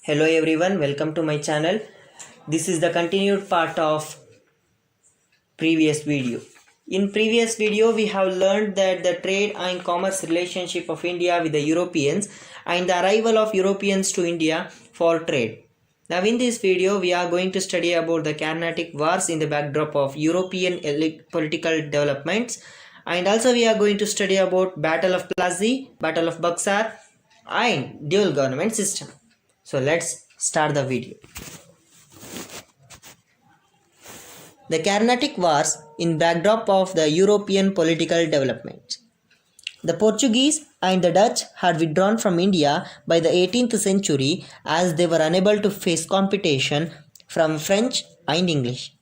Hello everyone, welcome to my channel. This is the continued part of previous video. In previous video we have learned that the trade and commerce relationship of India with the Europeans and the arrival of Europeans to India for trade. Now in this video we are going to study about the Carnatic Wars in the backdrop of European political developments, and also we are going to study about Battle of Plassey, Battle of Buxar and dual government system. So let's start the video. The Carnatic Wars in backdrop of the European political development. The Portuguese and the Dutch had withdrawn from India by the 18th century as they were unable to face competition from French and English.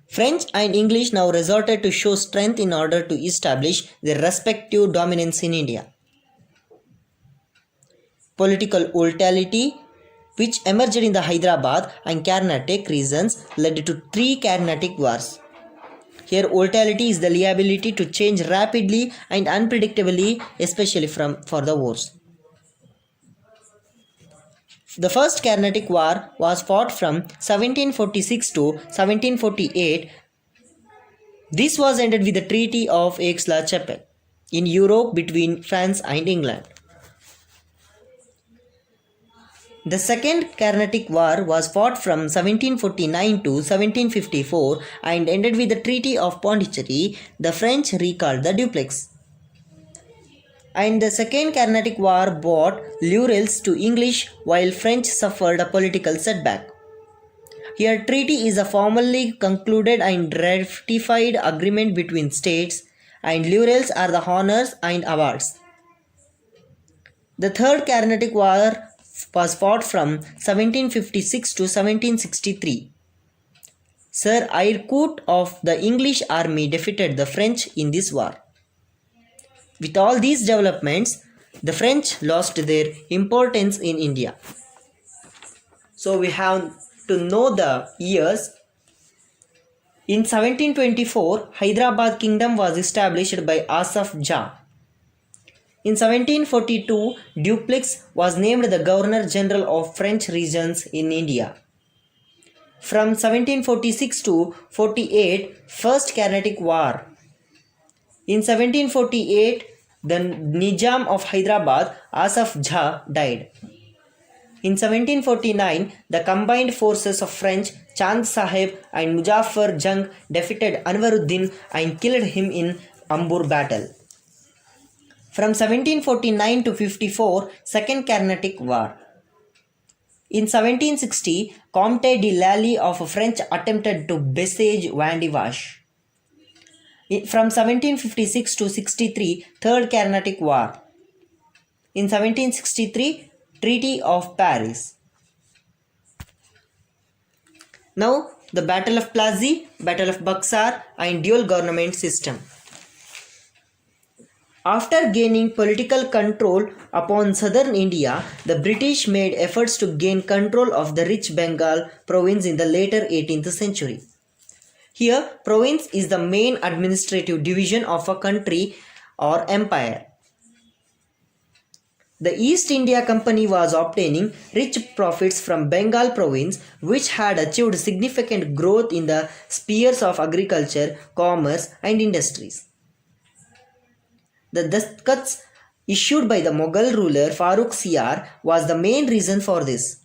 French and English now resorted to show strength in order to establish their respective dominance in India. Political volatility which emerged in the Hyderabad and Carnatic regions led to three Carnatic Wars. Here volatility is the liability to change rapidly and unpredictably, especially for the wars. The first Carnatic War was fought from 1746 to 1748. This was ended with the Treaty of Aix-la-Chapelle in Europe between France and England. The Second Carnatic War was fought from 1749 to 1754 and ended with the Treaty of Pondicherry. The French recalled the duplex. And the Second Carnatic War brought laurels to English while French suffered a political setback. Here treaty is a formally concluded and ratified agreement between states, and laurels are the honors and awards. The Third Carnatic War was fought from 1756 to 1763. Sir Eyre of the English army defeated the French in this war. With all these developments, the French lost their importance in India. So we have to know the years. In 1724, Hyderabad Kingdom was established by Asaf Jah. In 1742, Dupleix was named the Governor General of French regions in India. From 1746 to 48, First Carnatic War. In 1748, the Nizam of Hyderabad, Asaf Jah, died. In 1749, the combined forces of French, Chand Sahib and Muzaffar Jung defeated Anwaruddin and killed him in Ambur battle. From 1749 to 54, Second Carnatic War. In 1760, Comte de Lally of French attempted to besiege Vandivash. From 1756 to 63, Third Carnatic War. In 1763, Treaty of Paris. Now, the Battle of Plassey, Battle of Buxar and dual government system. After gaining political control upon southern India, the British made efforts to gain control of the rich Bengal province in the later 18th century. Here, province is the main administrative division of a country or empire. The East India Company was obtaining rich profits from Bengal province, which had achieved significant growth in the spheres of agriculture, commerce and industries. The Dastkats issued by the Mughal ruler Farrukh Siyar was the main reason for this.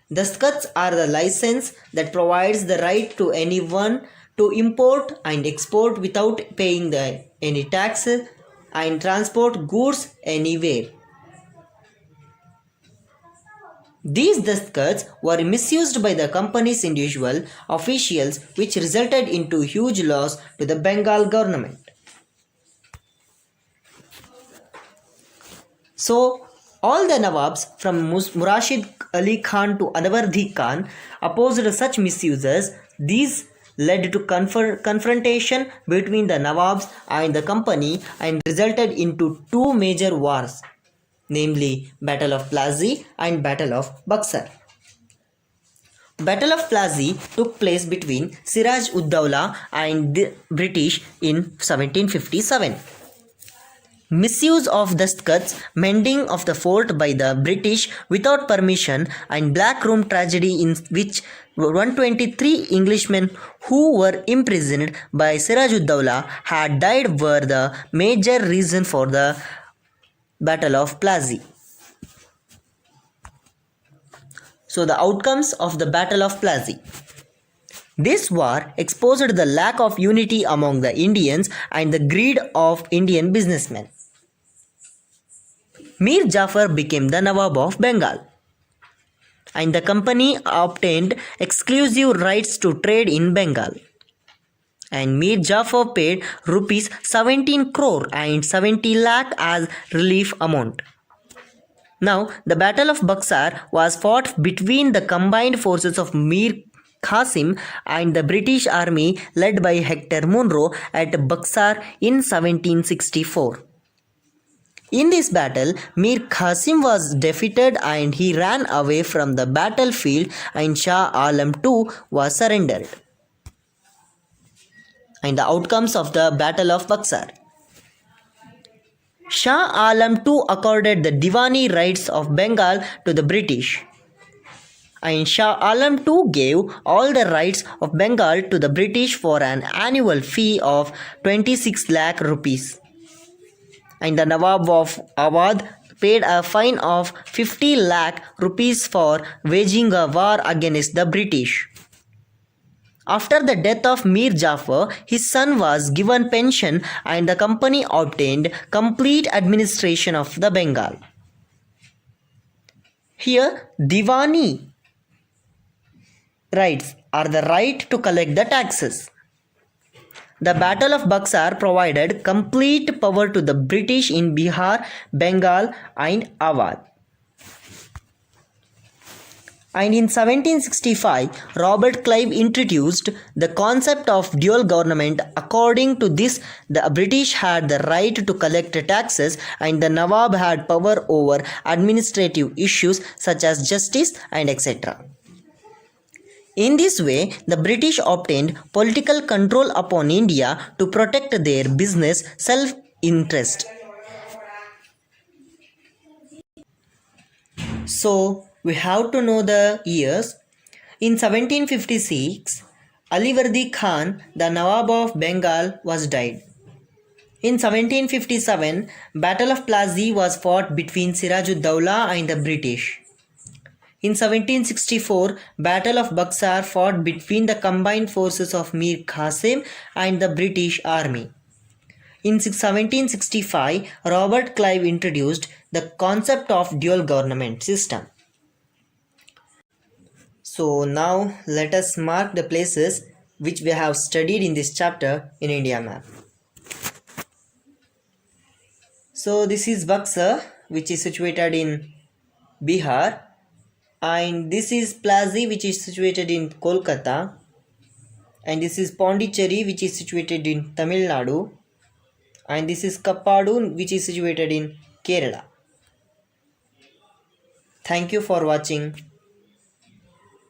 Dastkats are the license that provides the right to anyone to import and export without paying any taxes and transport goods anywhere. These Dastkats were misused by the company's individual officials, which resulted into huge loss to the Bengal government. So, all the Nawabs from Murashid Ali Khan to Anwardi Khan opposed such misuses. These led to confrontation between the Nawabs and the company and resulted into two major wars, namely Battle of Plassey and Battle of Buxar. Battle of Plassey took place between Siraj-ud-Dawla and the British in 1757. misuse of dustcuts, mending of the fort by the British without permission, and Black Room tragedy in which 123 Englishmen who were imprisoned by Sirajud-Dowla had died were the major reason for the Battle of Plassey. So the outcomes of the Battle of Plassey. This war exposed the lack of unity among the Indians and the greed of Indian businessmen. Mir Jafar became the Nawab of Bengal, and the company obtained exclusive rights to trade in Bengal. And Mir Jafar paid rupees 17 crore and 70 lakh as relief amount. Now, the Battle of Buxar was fought between the combined forces of Mir Qasim and the British army led by Hector Munro at Buxar in 1764. In this battle, Mir Qasim was defeated and he ran away from the battlefield, and Shah Alam II was surrendered. And the outcomes of the Battle of Buxar. Shah Alam II accorded the Diwani rights of Bengal to the British, and Shah Alam II gave all the rights of Bengal to the British for an annual fee of 26 lakh rupees. And the Nawab of Awadh paid a fine of 50 lakh rupees for waging a war against the British. After the death of Mir Jafar, his son was given pension and the company obtained complete administration of the Bengal. Here, Diwani rights are the right to collect the taxes. The Battle of Buxar provided complete power to the British in Bihar, Bengal and Awadh. And in 1765, Robert Clive introduced the concept of dual government. According to this, the British had the right to collect taxes and the Nawab had power over administrative issues such as justice and etc. In this way, the British obtained political control upon India to protect their business self-interest. So, we have to know the years. In 1756, Alivardi Khan, the Nawab of Bengal, was died. In 1757, Battle of Plassey was fought between Sirajud-Dowla and the British. In 1764, Battle of Buxar fought between the combined forces of Mir Qasim and the British army. In 1765, Robert Clive introduced the concept of dual government system. So now let us mark the places which we have studied in this chapter in India map. So this is Buxar, which is situated in Bihar, and this is Plassey, which is situated in Kolkata, and this is Pondicherry, which is situated in Tamil Nadu, and this is Kappadu, which is situated in Kerala. Thank you for watching.